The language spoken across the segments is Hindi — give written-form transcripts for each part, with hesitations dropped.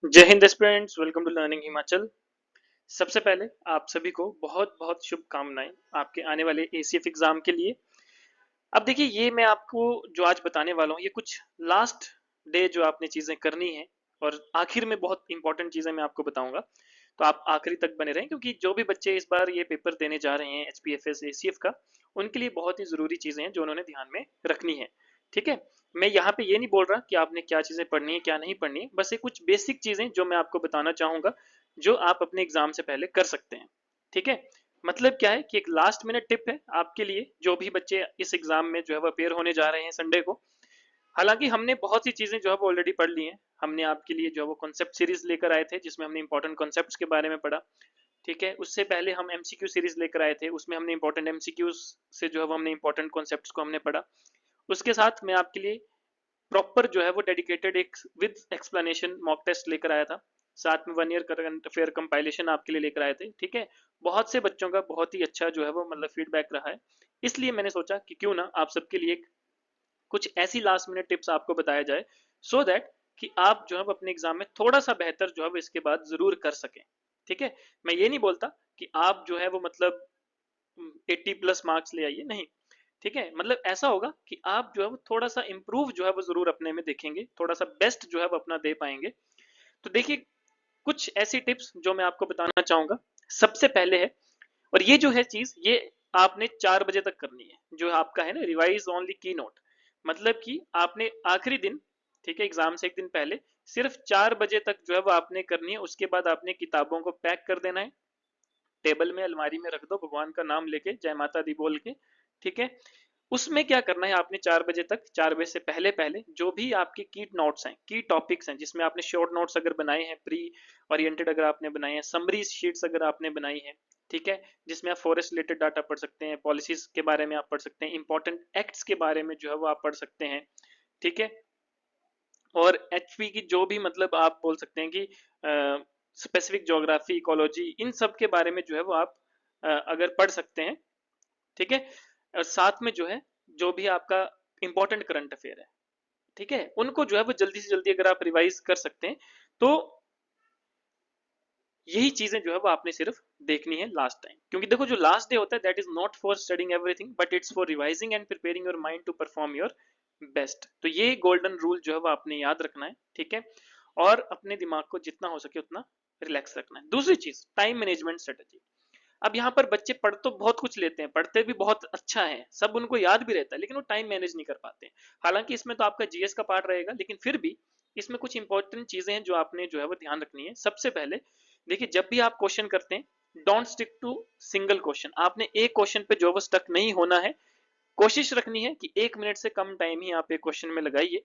जय हिंद aspirants, welcome to learning Himachal. सबसे पहले आप सभी को बहुत बहुत शुभकामनाएं आपके आने वाले एसीएफ एग्जाम के लिए। अब देखिए, ये मैं आपको जो आज बताने वाला हूँ ये कुछ लास्ट डे जो आपने चीजें करनी है और आखिर में बहुत इंपॉर्टेंट चीजें मैं आपको बताऊंगा। तो आप आखिरी तक बने रहें, क्योंकि जो भी बच्चे इस बार ये पेपर देने जा रहे हैं एचपीएफएस एसीएफ का, उनके लिए बहुत ही जरूरी चीजें हैं जो उन्होंने ध्यान में रखनी है। ठीक है। मैं यहाँ पे ये नहीं बोल रहा कि आपने क्या चीजें पढ़नी है क्या नहीं पढ़नी है, बस ये कुछ बेसिक चीजें जो मैं आपको बताना चाहूंगा जो आप अपने एग्जाम से पहले कर सकते हैं। ठीक है। मतलब क्या है कि एक लास्ट मिनट टिप है आपके लिए जो भी बच्चे इस एग्जाम में जो है वो अपेयर होने जा रहे हैं संडे को। हालांकि हमने बहुत सी चीजें जो है वो ऑलरेडी पढ़ ली हैं। हमने आपके लिए जो है वो कॉन्सेप्ट सीरीज लेकर आए थे जिसमें हमने इंपॉर्टेंट कॉन्सेप्ट्स के बारे में पढ़ा। ठीक है। उससे पहले हम एमसीक्यू सीरीज लेकर आए थे, उसमें हमने इंपॉर्टेंट एमसीक्यूज से जो है वो हमने इंपॉर्टेंट कॉन्सेप्ट्स को हमने पढ़ा। उसके साथ मैं आपके लिए प्रॉपर जो है वो डेडिकेटेड एक विद एक्सप्लेनेशन मॉक टेस्ट लेकर आया था। साथ में 1 ईयर करंट अफेयर कंपाइलेशन आपके लिए लेकर आए थे। ठीक है। बहुत से बच्चों का बहुत ही अच्छा जो है वो मतलब फीडबैक रहा है। इसलिए मैंने सोचा कि क्यों ना आप सबके लिए कुछ ऐसी लास्ट मिनट टिप्स आपको बताया जाए, सो दैट कि आप जो है वो अपने एग्जाम में थोड़ा सा बेहतर जो है वो इसके बाद जरूर कर सकें। ठीक है। मैं ये नहीं बोलता कि आप जो है वो मतलब 80+ मार्क्स ले आइए, नहीं। ठीक है। मतलब ऐसा होगा कि आप जो है वो थोड़ा सा इंप्रूव जो है वो जरूर अपने में देखेंगे, थोड़ा सा बेस्ट जो है वो अपना दे पाएंगे। तो देखिए, कुछ ऐसी टिप्स जो मैं आपको बताना चाहूंगा। सबसे पहले है, और ये जो है चीज ये आपने 4 बजे तक करनी है, जो आपका है ना रिवाइज ओनली की नोट। मतलब कि आपने आखिरी दिन, ठीक है, एग्जाम से एक दिन पहले सिर्फ 4 बजे तक जो है वो आपने करनी है। उसके बाद आपने किताबों को पैक कर देना है, टेबल में अलमारी में रख दो भगवान का नाम लेके, जय माता दी बोल के। ठीक है। उसमें क्या करना है आपने 4 बजे तक, 4 बजे से पहले पहले जो भी आपके की नोट्स हैं, की टॉपिक्स हैं, जिसमें आपने शॉर्ट नोट्स अगर बनाए हैं, प्री ओरिएंटेड अगर आपने बनाए हैं, समरी शीट्स अगर आपने बनाई है, ठीक है, जिसमें आप फॉरेस्ट रिलेटेड डाटा पढ़ सकते हैं, पॉलिसीज के बारे में आप पढ़ सकते हैं, इंपॉर्टेंट एक्ट्स के बारे में जो है वो आप पढ़ सकते हैं। ठीक है। और एचपी की जो भी मतलब आप बोल सकते हैं कि स्पेसिफिक ज्योग्राफी, इकोलॉजी, इन सब के बारे में जो है वो आप अगर पढ़ सकते हैं। ठीक है। और साथ में जो है जो भी आपका इंपॉर्टेंट करंट अफेयर है, ठीक है, उनको जो है वो जल्दी से जल्दी अगर आप रिवाइज कर सकते हैं, तो यही चीजें जो है वो आपने सिर्फ देखनी है लास्ट टाइम। क्योंकि देखो, जो लास्ट डे होता है that is not for studying everything, but it's for revising and preparing your mind to perform your best. तो ये गोल्डन रूल जो है वो आपने याद रखना है। ठीक है। और अपने दिमाग को जितना हो सके उतना रिलैक्स रखना है। दूसरी चीज, टाइम मैनेजमेंट स्ट्रेटेजी। अब यहाँ पर बच्चे पढ़ तो बहुत कुछ लेते हैं, पढ़ते भी बहुत अच्छा है, सब उनको याद भी रहता है, लेकिन वो टाइम मैनेज नहीं कर पाते हैं। हालांकि इसमें तो आपका जीएस का पार्ट रहेगा, लेकिन फिर भी इसमें कुछ इंपॉर्टेंट चीजें हैं जो आपने जो है वो ध्यान रखनी है। सबसे पहले देखिए, जब भी आप क्वेश्चन करते हैं, don't stick to single question. आपने एक क्वेश्चन पे जो वो स्टक नहीं होना है। कोशिश रखनी है कि 1 मिनट से कम टाइम ही आप एक क्वेश्चन में लगाइए।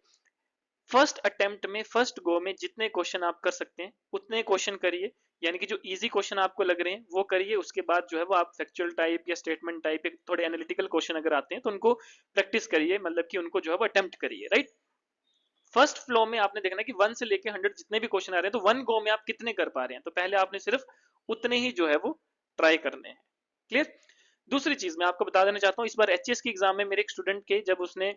फर्स्ट अटेम्प्ट में, फर्स्ट गो में जितने क्वेश्चन आप कर सकते हैं उतने क्वेश्चन करिए। यानी कि जो इजी क्वेश्चन आपको लग रहे हैं वो करिए। उसके बाद जो है वो आप फैक्चुअल टाइप या स्टेटमेंट टाइप या थोड़े एनालिटिकल क्वेश्चन अगर आते हैं तो उनको प्रैक्टिस करिए, मतलब कि उनको जो है वो अटेम्प्ट करिए, राइट। फर्स्ट फ्लो में आपने देखना कि 1 से लेके 100 जितने भी क्वेश्चन आ रहे हैं, तो 1 गो में आप कितने कर पा रहे हैं, तो पहले आपने सिर्फ उतने ही जो है वो ट्राई करने हैं। क्लियर। दूसरी चीज मैं आपको बता देना चाहता हूँ, इस बार एचएस की एग्जाम में मेरे एक स्टूडेंट के जब उसने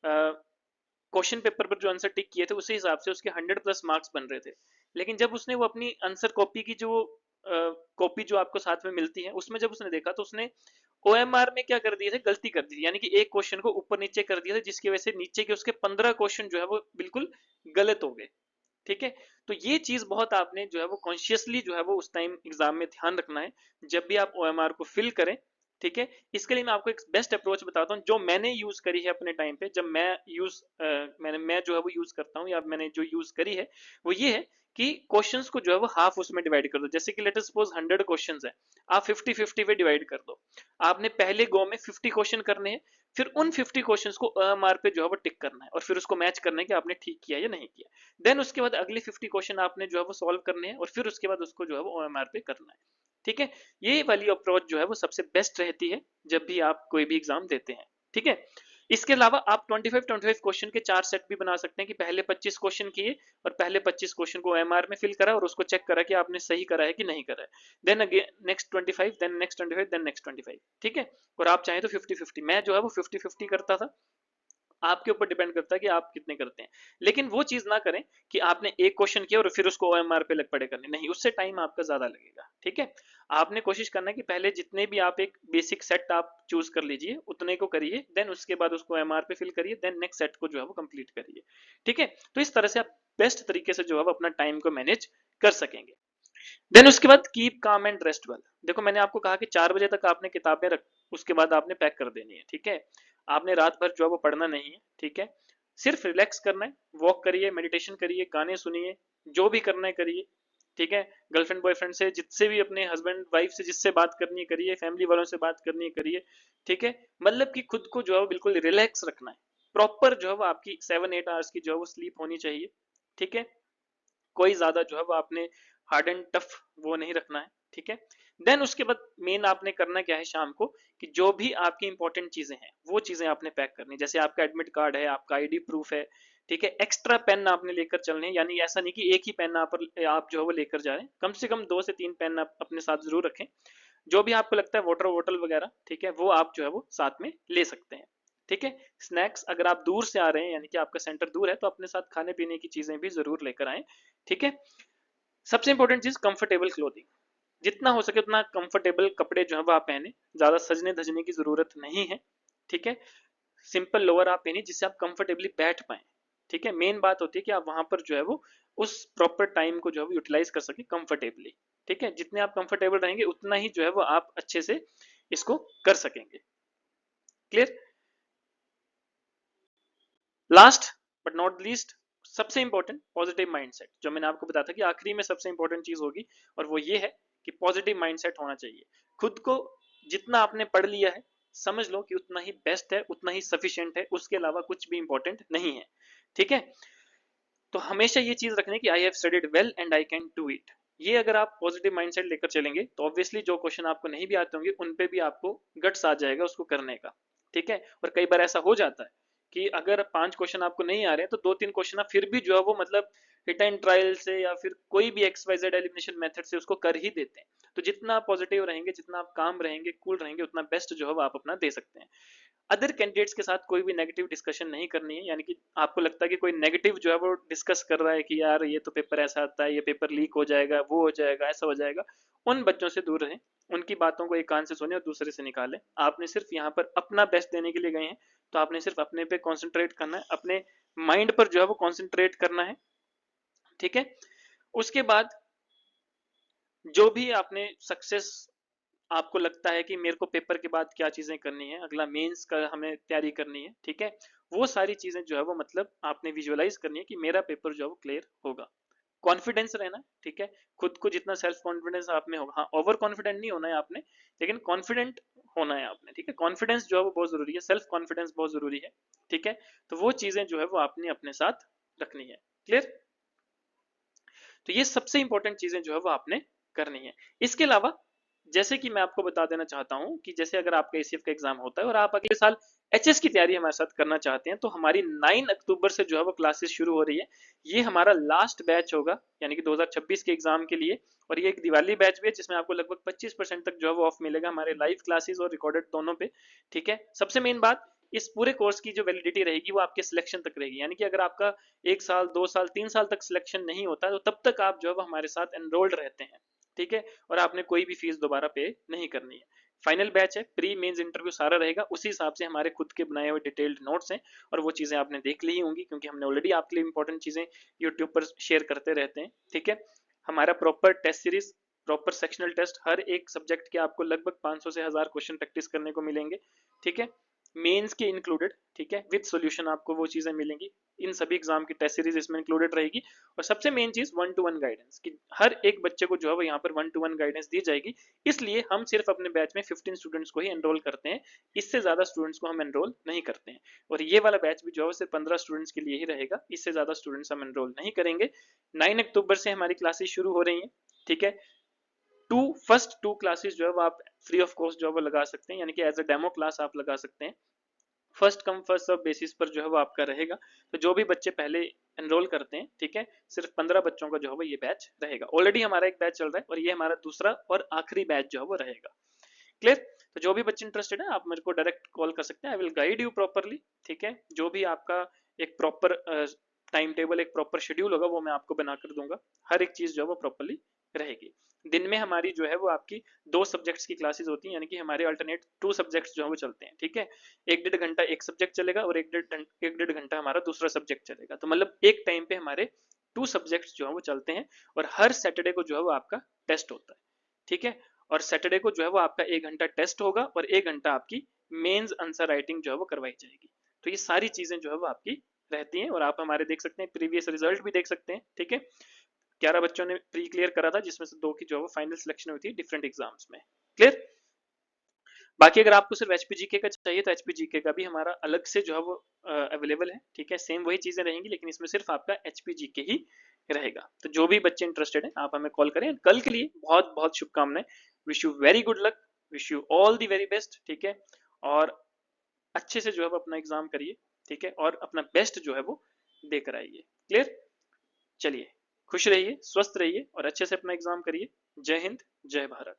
क्वेश्चन पेपर पर जो आंसर टिक किए थे उसी हिसाब से उसके 100+ मार्क्स बन रहे थे। लेकिन जब उसने वो अपनी आंसर कॉपी की जो कॉपी जो आपको साथ में मिलती है उसमें जब उसने देखा, तो उसने ओएमआर में क्या कर दिए थे, गलती कर दी थी। यानी कि एक क्वेश्चन को ऊपर नीचे कर दिया था, जिसकी वजह से नीचे के उसके 15 क्वेश्चन जो है वो बिल्कुल गलत हो गए। ठीक है। तो ये चीज बहुत आपने जो है वो कॉन्शियसली जो है वो उस टाइम एग्जाम में ध्यान रखना है जब भी आप ओएमआर को फिल करें। ठीक है। इसके लिए मैं आपको एक बेस्ट अप्रोच बताता हूँ जो मैंने यूज करी है अपने टाइम पे, जब मैं जो है वो यूज करता हूँ, या मैंने जो यूज करी है वो ये है कि क्वेश्चंस को जो है वो हाफ उसमें डिवाइड कर दो। जैसे कि लेट अस सपोज 100 क्वेश्चंस है, आप 50-50 पे डिवाइड कर दो। आपने पहले गो में 50 क्वेश्चन करने हैं, फिर उन 50 क्वेश्चंस को ओएमआर पे जो है वो टिक करना है और फिर उसको मैच करना है कि आपने ठीक किया या नहीं किया। देन उसके बाद अगले 50 क्वेश्चन आपने जो है वो सॉल्व करने हैं और फिर उसके बाद उसको जो है वो ओएमआर पे करना है। ठीक है। ये वाली अप्रोच जो है वो सबसे बेस्ट रहती है जब भी आप कोई भी एग्जाम देते हैं। ठीक है। इसके अलावा आप 25-25 क्वेश्चन के 4 सेट भी बना सकते हैं कि पहले 25 क्वेश्चन किए और पहले 25 क्वेश्चन को एमआर में फिल करा और उसको चेक करा कि आपने सही करा है कि नहीं करा है। Then again next 25, then next 25, then next 25। ठीक है। और आप चाहें तो 50-50, मैं जो है वो 50-50 करता था। आपके ऊपर डिपेंड करता है कि आप कितने करते हैं। लेकिन वो चीज ना करें कि आपने एक क्वेश्चन किया और फिर उसको ओएमआर पे लग पड़े करने, नहीं, उससे टाइम आपका ज्यादा लगेगा। ठीक है, आपने कोशिश करना है कि पहले जितने भी आप एक बेसिक सेट आप चूज कर लीजिए, उतने को करिए, देन उसके बाद उसको ओएमआर पे फिल करिए, देन नेक्स्ट सेट को जो है वो कंप्लीट करिए। ठीक है, तो इस तरह से आप बेस्ट तरीके से जो है अपना टाइम को मैनेज कर सकेंगे। देन उसके बाद keep calm and rest well. देखो मैंने आपको कहा कि 4 बजे तक आपने किताबें रख, उसके बाद आपने पैक कर देनी है। ठीक है, आपने रात भर जो है वो पढ़ना नहीं है। ठीक है, सिर्फ रिलैक्स करना है, वॉक करिए, मेडिटेशन करिए, गाने सुनिए, जो भी करना है करिए। ठीक है, गर्लफ्रेंड बॉयफ्रेंड से, जिससे भी अपने हस्बैंड वाइफ से जिससे बात करनी है करिए, फैमिली वालों से बात करनी है करिए। ठीक है, मतलब कि खुद को जो है बिल्कुल रिलैक्स रखना है। प्रॉपर जो है वो आपकी 7-8 आवर्स की जो है वो स्लीप होनी चाहिए। ठीक है, कोई ज्यादा जो है वो आपने हार्ड एंड टफ वो नहीं रखना है। ठीक है, देन उसके बाद मेन आपने करना क्या है शाम को, कि जो भी आपकी इंपॉर्टेंट चीजें हैं वो चीजें आपने पैक करनी, जैसे आपका एडमिट कार्ड है, आपका आईडी प्रूफ है। ठीक है, एक्स्ट्रा पेन आपने लेकर चलने हैं, यानी ऐसा नहीं कि एक ही पेन आप जो है वो लेकर जा रहे हैं, कम से कम 2 से 3 पेन आप अपने साथ जरूर रखें। जो भी आपको लगता है वाटर वोटल वगैरह, ठीक है, वो आप जो है वो साथ में ले सकते हैं। ठीक है, स्नैक्स अगर आप दूर से आ रहे हैं, यानी कि आपका सेंटर दूर है, तो अपने साथ खाने पीने की चीजें भी जरूर लेकर आए। ठीक है, सबसे इंपॉर्टेंट चीज कंफर्टेबल क्लोथिंग, जितना हो सके उतना कंफर्टेबल कपड़े जो है वो आप पहने, ज्यादा सजने धजने की जरूरत नहीं है। ठीक है, सिंपल लोअर आप पहनिए जिससे आप कंफर्टेबली बैठ पाए। ठीक है, मेन बात होती है कि आप वहां पर जो है वो उस प्रॉपर टाइम को जो है वो यूटिलाइज कर सके कंफर्टेबली। ठीक है, जितने आप कंफर्टेबल रहेंगे उतना ही जो है वो आप अच्छे से इसको कर सकेंगे। Clear? Last but not least, सबसे इंपॉर्टेंट पॉजिटिव माइंडसेट, जो मैंने आपको बताया था कि आखिरी में सबसे इंपॉर्टेंट चीज होगी, और वो ये है कि पॉजिटिव माइंडसेट होना चाहिए। खुद को जितना आपने पढ़ लिया है समझ लो कि उतना ही बेस्ट है, उतना ही सफिशिएंट है, उसके अलावा कुछ भी इंपॉर्टेंट नहीं है। ठीक है, तो हमेशा ये चीज रखने की I have studied well and I can do it. ये अगर आप पॉजिटिव माइंडसेट लेकर चलेंगे तो ऑब्वियसली जो क्वेश्चन आपको नहीं भी आते होंगे उन पे भी आपको गट्स आ जाएगा उसको करने का। ठीक है, और कई बार ऐसा हो जाता है कि अगर 5 क्वेश्चन आपको नहीं आ रहे हैं तो 2-3 क्वेश्चन आप फिर भी जो है वो मतलब हिट एंड ट्रायल से या फिर कोई भी XYZ एलिमिनेशन मेथड से उसको कर ही देते हैं। तो जितना आप पॉजिटिव रहेंगे, जितना आप काम रहेंगे, कूल रहेंगे, उतना बेस्ट जो है वो आप अपना दे सकते हैं। अदर कैंडिडेट्स के साथ कोई भी नेगेटिव डिस्कशन नहीं करनी है, यानी कि आपको लगता है कि कोई नेगेटिव जो है वो डिस्कस कर रहा है कि यार ये तो पेपर ऐसा आता है, ये पेपर लीक हो जाएगा, वो हो जाएगा, ऐसा हो जाएगा, उन बच्चों से दूर रहें। उनकी बातों को एक कान से सुने और दूसरे से निकालें। आपने सिर्फ यहाँ पर अपना बेस्ट देने के लिए गए हैं, तो आपने सिर्फ अपने पे कॉन्सेंट्रेट करना है, अपने माइंड पर जो है वो कॉन्सेंट्रेट करना है। ठीक है, उसके बाद जो भी आपने सक्सेस, आपको लगता है कि मेरे को पेपर के बाद क्या चीजें करनी है, अगला मेंस का हमें तैयारी करनी है। ठीक है, वो सारी चीजें जो है वो मतलब आपने विजुअलाइज करनी है कि मेरा पेपर जो है वो क्लियर होगा। कॉन्फिडेंस रहना। ठीक है, खुद को जितना सेल्फ कॉन्फिडेंस आप में होगा, हाँ ओवर कॉन्फिडेंट नहीं होना है आपने, लेकिन कॉन्फिडेंट होना है आपने। ठीक है, कॉन्फिडेंस जो है वो बहुत जरूरी है, सेल्फ कॉन्फिडेंस बहुत जरूरी है। ठीक है, तो वो चीजें जो है वो आपने अपने साथ रखनी है। क्लियर? तो ये सबसे इंपॉर्टेंट चीजें जो है वो आपने करनी है। इसके अलावा जैसे कि मैं आपको बता देना चाहता हूं कि जैसे अगर आपका ACF का एग्जाम होता है और आप अगले साल HS की तैयारी हमारे साथ करना चाहते हैं, तो हमारी 9 अक्टूबर से जो है वो क्लासेस शुरू हो रही है। ये हमारा लास्ट बैच होगा, यानी कि 2026 के एग्जाम के लिए। और ये एक दिवाली बैच भी है जिसमें आपको लगभग 25% तक जो है वो ऑफ मिलेगा हमारे लाइव क्लासेस और रिकॉर्डेड दोनों पे। ठीक है, सबसे मेन बात, इस पूरे कोर्स की जो वैलिडिटी रहेगी वो आपके सिलेक्शन तक रहेगी, यानी कि अगर आपका 1 साल 2 साल 3 साल तक सिलेक्शन नहीं होता तो तब तक आप जो है वो हमारे साथ एनरोल्ड रहते हैं। ठीक है, और आपने कोई भी फीस दोबारा पे नहीं करनी है। फाइनल बैच है, प्री मेंस इंटरव्यू सारा रहेगा, उसी हिसाब से हमारे खुद के बनाए हुए डिटेल्ड नोट्स हैं, और वो चीजें आपने देख ली होंगी क्योंकि हमने ऑलरेडी आपके लिए इंपॉर्टेंट चीजें यूट्यूब पर शेयर करते रहते हैं। ठीक है, हमारा proper test series, proper sectional test, हर एक सब्जेक्ट के आपको लगभग 500 से 1000 क्वेश्चन प्रैक्टिस करने को मिलेंगे। ठीक है, मेंस के इंक्लूडेड। ठीक है, विद सॉल्यूशन आपको वो चीजें मिलेंगी। इन सभी एग्जाम की टेस्ट सीरीज इसमें इंक्लूडेड रहेगी। और सबसे मेन चीज 1-to-1 गाइडेंस, कि हर एक बच्चे को जो है वो यहाँ पर 1-to-1 गाइडेंस दी जाएगी। इसलिए हम सिर्फ अपने बैच में 15 स्टूडेंट्स को ही एनरोल करते हैं, इससे ज्यादा स्टूडेंट्स को हम एनरोल नहीं करते हैं। और ये वाला बैच भी जो है सिर्फ 15 स्टूडेंट्स के लिए ही रहेगा, इससे ज्यादा स्टूडेंट्स हम एनरोल नहीं करेंगे। 9 अक्टूबर से हमारी क्लासेस शुरू हो रही हैं। ठीक है, फर्स्ट 2 क्लासेस जो है वो आप फ्री ऑफ कॉस्ट जो है वो लगा सकते हैं, यानी कि एज अ डेमो क्लास आप लगा सकते हैं। First come first serve basis पर जो है वो आपका रहेगा। तो जो भी बच्चे पहले एनरोल करते हैं, ठीक है, सिर्फ 15 बच्चों का जो है वो ये बैच रहेगा। ऑलरेडी हमारा एक बैच चल रहा है और ये हमारा दूसरा और आखिरी बैच जो है वो रहेगा। क्लियर? तो जो भी बच्चे इंटरेस्टेड है आप मेरे को डायरेक्ट कॉल कर सकते हैं, I will guide you properly. ठीक है, जो भी आपका एक प्रॉपर टाइम टेबल, एक प्रॉपर शेड्यूल होगा वो मैं आपको बना कर दूंगा। हर एक चीज जो है वो प्रॉपरली रहेगी। दिन में हमारी जो है वो आपकी 2 सब्जेक्ट्स की क्लासेस होती हैं, यानी कि हमारे अल्टरनेट 2 सब्जेक्ट्स जो है वो चलते हैं। ठीक है, 1-1.5 घंटा एक सब्जेक्ट चलेगा और 1-1.5 घंटा हमारा दूसरा सब्जेक्ट चलेगा। तो मतलब एक टाइम पे हमारे 2 सब्जेक्ट्स जो है वो चलते हैं, और हर सैटरडे को जो है वो आपका टेस्ट होता है। ठीक है, और सैटरडे को जो है वो आपका 1 घंटा टेस्ट होगा और 1 घंटा आपकी मेंस आंसर राइटिंग जो है वो करवाई जाएगी। तो ये सारी चीजें जो है वो आपकी रहती हैं, और आप हमारे देख सकते हैं प्रीवियस रिजल्ट भी देख सकते हैं। ठीक है, 11 बच्चों ने प्री क्लियर करा था, जिसमें से 2 की जो है वो फाइनल सिलेक्शन हुई थी डिफरेंट एग्जाम्स में। क्लियर। बाकी अगर आपको सिर्फ एचपीजीके का चाहिए तो एचपीजीके का भी हमारा अलग से जो है वो अवेलेबल है। ठीक है, सेम वही चीजें रहेंगी, लेकिन इसमें सिर्फ आपका एचपीजीके ही रहेगा। तो जो भी बच्चे इंटरेस्टेड हैं आप हमें कॉल करें। कल के लिए बहुत बहुत शुभकामनाएं। Wish you very good luck, wish you all the very best. ठीक है, और अच्छे से जो है वो अपना एग्जाम करिए। ठीक है, और अपना बेस्ट जो है वो देकर आइए। क्लियर। चलिए, खुश रहिए, स्वस्थ रहिए और अच्छे से अपना एग्जाम करिए। जय हिंद, जय भारत।